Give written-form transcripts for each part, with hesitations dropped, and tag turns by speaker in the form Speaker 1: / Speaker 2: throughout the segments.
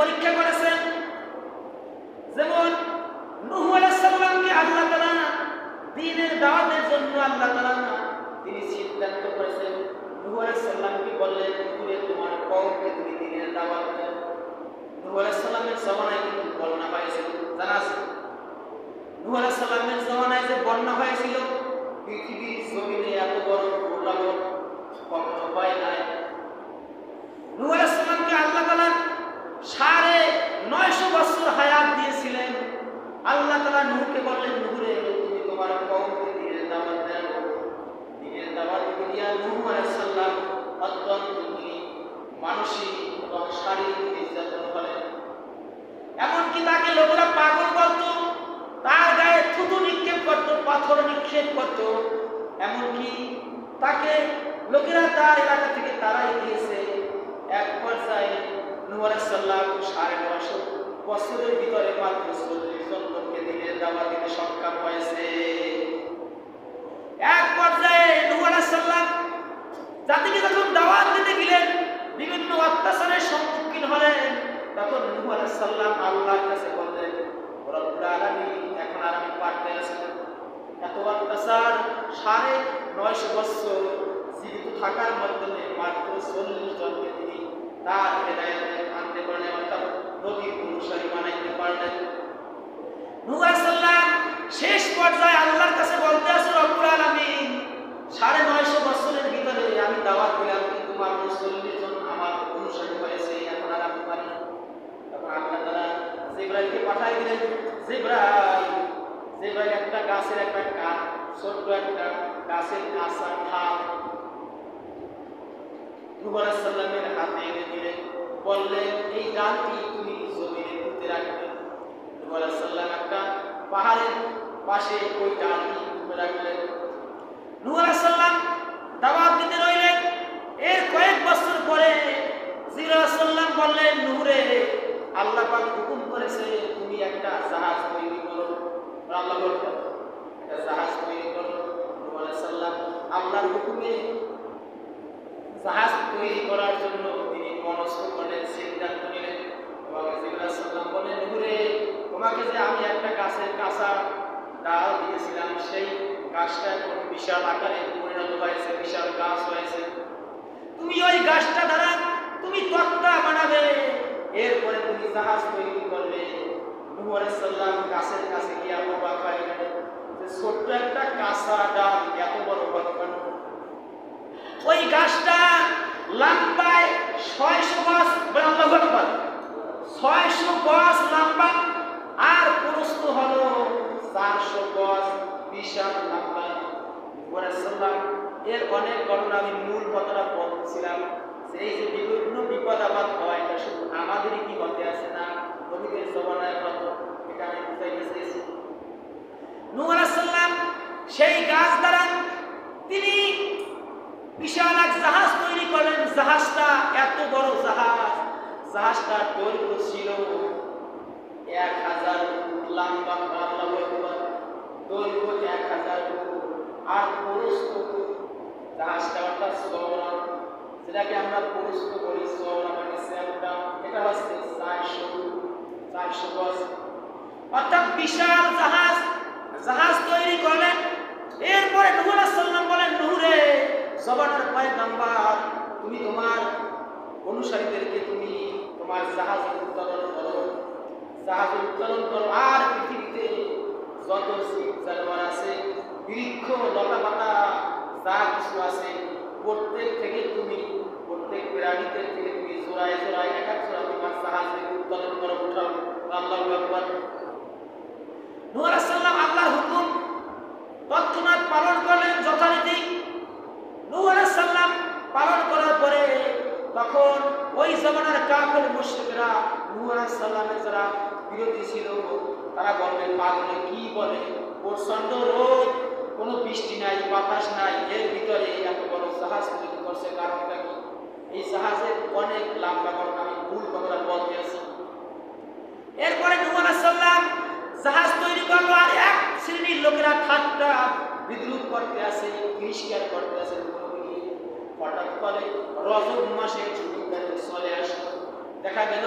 Speaker 1: পরীক্ষা করেছেন। যেমন নূহ আলাইহিস সালামকে আল্লাহ তাআলা দ্বীনের দাওয়াতের জন্য আল্লাহ তাআলা তিনি সিদ্ধান্ত করেছেন। নূহ আলাইহিস সালামকে বললেন, তুমি তোমার কওমকে তুমি দ্বীনের দাওয়াত দাও। নূহ আলাইহিস সালামের জামানায় কিন্তু বন্যা হয়েছিল, জানা আছে? নূহ আলাইহিস সালামের জামানায় যে বন্যা হয়েছিল, পৃথিবীর জমিনে এত বড় প্রলয় কখনো হয় নাই। নূহ আলাইহিস সালামকে আল্লাহ তাআলা 950 বছর হায়াত দিয়েছিলেন। আল্লাহ তাআলা নূহকে বললেন, নূহ রে, তুমি তোমার কওমকে দ্বীনের দাওয়াত দাও। দ্বীনের দাওয়াত দিয়া নূহ আলাইহিস সালাম অত্যন্ত মানসিক এবং শারীরিক নির্যাতন করেন। এমনকি তাকে লোকেরা পাগল বলতো, তার গায়ে থুতু নিক্ষেপ করত, পাথর নিক্ষেপ করত। এমনকি তাকে লোকেরা তার এলাকা থেকে তাড়াই দিয়েছে। এক পর্যায়ে নূহ আলাইহিস সালাম 950 বছরের ভিতরে মাত্র 40 জন লোককে দ্বীনের দাওয়াত দিতে সক্ষম হয়েছে। এক পর্যায়ে নূহ আলাইহিস সালাম জাতিকে যখন দাওয়াত দিতে গেলেন, বিভিন্ন অত্যাচারের সম্মুখীন হলেন। তখন নূহ আলাইহিস সালাম আল্লাহর কাছে বললেন, রব্বুল আলামিন, এখন আর আমি পারতে আছি না। এত অত্যাচার 950 বছর জীবিত থাকার মাধ্যমে মাত্র 40 জনকে তিনি তার হেদায়েতে আনতে পারলেন, অর্থাৎ নবীর অনুসারী বানাইতে পারলেন। নূহ আলাইহিস সালাম শেষ পর্যায়ে আল্লাহর কাছে বলতে আছে, রব্বুল আলামিন, 950 বছরের ভিতরে আমি দাওয়াত দিলাম, কিন্তু মাত্র 40 জন আমার অনুসারী হয়েছে, এখন আর আমি পারি না। তখন আল্লাহ তাআলা জিবরাইলকে পাঠিয়ে দিলেন। জিবরাইল একটা গাছের একটা কাঠ, ছোট্ট একটা গাছের কাঁচা ঠাল নূহ আলাইহিস সালামের হাতে এনে দিলেন, বললেন, এই ডালটি তুমি জমিনে পুঁতে রাখবে। নূহ আলাইহিস সালাম একটা পাহাড়ের পাশে ওই ডালটি পুঁতে রাখলেন। নূহ আলাইহিস সালাম দাওয়াত দিতে রইলেন। এর কয়েক বছর পরে জিবরাইল আলাইহিস সালাম বললেন, নূহ রে, আল্লাহ পাক হুকুম করেছে তুমি একটা জাহাজ তৈরি করো। আল্লাহ বললেন, একটা জাহাজ তৈরি করো। নূহ আলাইহিস সালাম আল্লাহর হুকুমে জাহাজ তৈরি করার জন্য তিনি মনস্থ করলেন, সিদ্ধান্ত নিলেন। এবং জিবরাইল আলাইহিস সালাম বললেন, নূহ রে, তোমাকে যে আমি একটা গাছের কাঁচা ডাল দিয়েছিলাম, সেই গাছটা এখন বিশাল আকারে পরিণত হয়েছে, বিশাল গাছ হয়েছে। তুমি ওই গাছটা দ্বারা তুমি তক্তা বানাবে, এরপরে তুমি জাহাজ তৈরি করবে। নূহ আলাইহিস সালাম গাছের কাছে গিয়ে অবাক হয়ে গেলেন যে ছোট্ট একটা কাঁচা ডাল এত বড় হতে পারে। ওই গাছটা লম্বায় 600 গজ, আল্লাহু আকবার, 600 গজ লম্বা, আর প্রস্থ হলো 400 গজ, বিশাল লম্বা। নূহ আলাইহিস সালাম এর অনেক ঘটনা, আমি মূল কথাটা বলছিলাম যে এই যে বিভিন্ন বিপদ আপদ হয়, এটা শুধু আমাদেরই কি হতে আছে না, নবীদের জমানায় হতো, এটা আমি বুঝাইতে চেয়েছি। নূহ আলাইহিস সালাম সেই গাছ দ্বারা তিনি বিশাল এক জাহাজ তৈরি করলেন। জাহাজটা এত বড় জাহাজ, জাহাজটার দৈর্ঘ্য ছিল 1000 ফুট লম্বা, আল্লাহু আকবার, দৈর্ঘ্য 1000 ফুট, আর প্রস্থ জাহাজটা অর্থাৎ চওড়া, যেটাকে আমরা প্রস্থ বলি, চওড়া মানে চ্যাপ্টা, এটা হচ্ছে 400 গজ, অর্থাৎ বিশাল জাহাজ তৈরি করলেন। এরপরে নূহ আলাইহিস সালাম বলেন, নূহ রে, জবানের পয়গম্বর, তুমি তোমার অনুসারীদেরকে তুমি তোমার জাহাজ উত্তোলন করো, আর পৃথিবীতে যত জীব জানোয়ার আছে, বৃক্ষ লতাপাতা যা কিছু আছে, প্রত্যেক প্রাণীদের থেকে তুমি জোড়ায় এক এক জোড়া তোমার জাহাজে উত্তোলন করো, উঠাও। আল্লাহু আকবার। নূহ আলাইহিস সালাম আল্লাহর হুকুম তৎক্ষণাৎ পালন করলেন যথারীতি। নূহ আলাইহিস সালাম পালন করার পরে তখন ওই জামানার কাফের মুশরিকরা নূহ আলাইহিস সালামের যারা বিরোধী ছিল, তারা বললেন, পাগলে কি বলে, প্রচন্ড রোদ, কোনো বৃষ্টি নাই, বাতাস নাই, এর ভিতরে এত বড় জাহাজ তৈরি করছে, কারণটা কি? এই জাহাজের অনেক লম্বা ঘটনা, আমি ভুল কথাটা বলতে আছি। এরপরে নূহ আলাইহিস সালাম জাহাজ তৈরি করলো, আর এক শ্রেণীর লোকেরা ঠাট্টা বিদ্রুপ করতে আছে, তিরস্কার করতে আছে। হঠাৎ করে রজব মাসে ছুটি চলে আসলো, দেখা গেল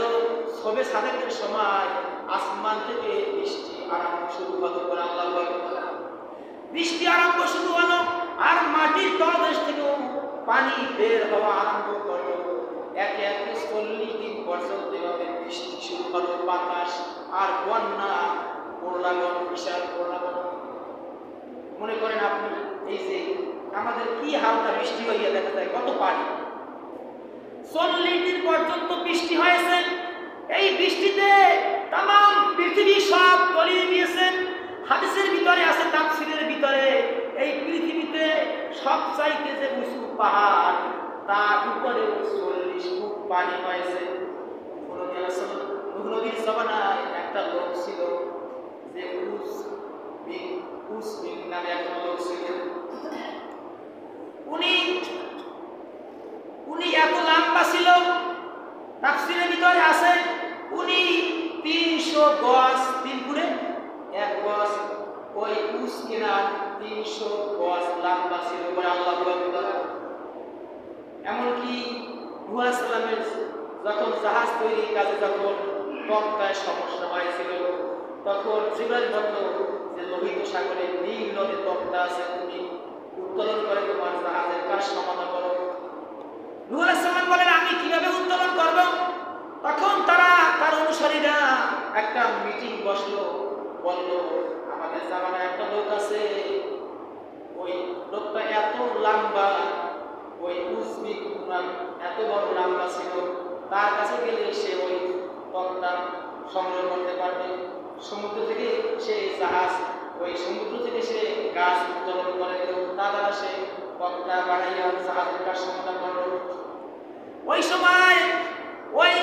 Speaker 1: সবে সাদেকের সময় আসমান থেকে বৃষ্টি আরম্ভ শুরু হলো করে আল্লাহু আকবার। বৃষ্টি আরম্ভ শুরু হলো আর মাটির তলদেশ থেকেও পানি বের হওয়া আরম্ভ করলো। একে একে 40 দিন পর্যন্ত এভাবে বৃষ্টি শুরু হলো, বাতাস আর বন্যা পড়লাগন, বিশাল পড়লাগন। মনে করেন আপনি এই যে আমাদের কি হালকা বৃষ্টি হইয়া দেখা যায় কত পানি। 40 দিন পর্যন্ত বৃষ্টি হয়েছে। এই বৃষ্টিতে তামাম পৃথিবী সব তলিয়ে গিয়েছে। হাদিসের ভিতরে আছে, তাফসীরের ভিতরে, এই পৃথিবীতে সবচাইতে যে উঁচু পাহাড় তার উপরে 40 ফুট পানি হয়েছে। নবীর জামানায় একটা লোক ছিল যে উস নামে একটা লোক ছিল। উনি এত লম্বা ছিল, তাফসীরের ভিতরে আছে উনি 300 গজ, 3 ফুটে 1 গজ, ওই উস কিনা 300 গজ লম্বা ছিল বলে আল্লাহু আকবার। এমনকি নূহ আলাইহিস সালামের যখন জাহাজ তৈরির কাজে যখন তক্তায় সমস্যা হয়েছিল, তখন জিবরাইল বলল যে লোহিত সাগরে নীল নদী তক্তা আছে, তুমি উত্তোলন করে তোমার জাহাজের কাজ সমাধান করো। নূহ আলাইহিস সালাম বলেন আমি কিভাবে উত্তোলন করব? তখন তার অনুসারীরা একটা মিটিং বসলো, বলল আমাদের জামানায় একটা লোক আছে, ওই লোকটা এত লম্বা, ওই উসবি কুরআন এত বড় লম্বা ছিল, তার কাছে গেলে সে ওই তক্তা সংগ্রহ করতে পারবে। সমুদ্র থেকে সে জাহাজ, ওই সমুদ্র থেকে সে গাছ উত্তোলন করে দিল, তা দ্বারা সে তক্তা বানাইয়া জাহাজের কাজ সমাধান করল। ওই সময় ওই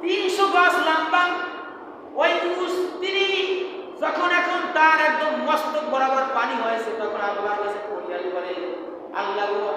Speaker 1: 300 গজ লম্বা ওই উস তিনি যখন এখন তার একদম মস্তক বরাবর পানি হয়েছে, তখন আল্লাহর কাছে ফরিয়াদ করে, আল্লাহ গো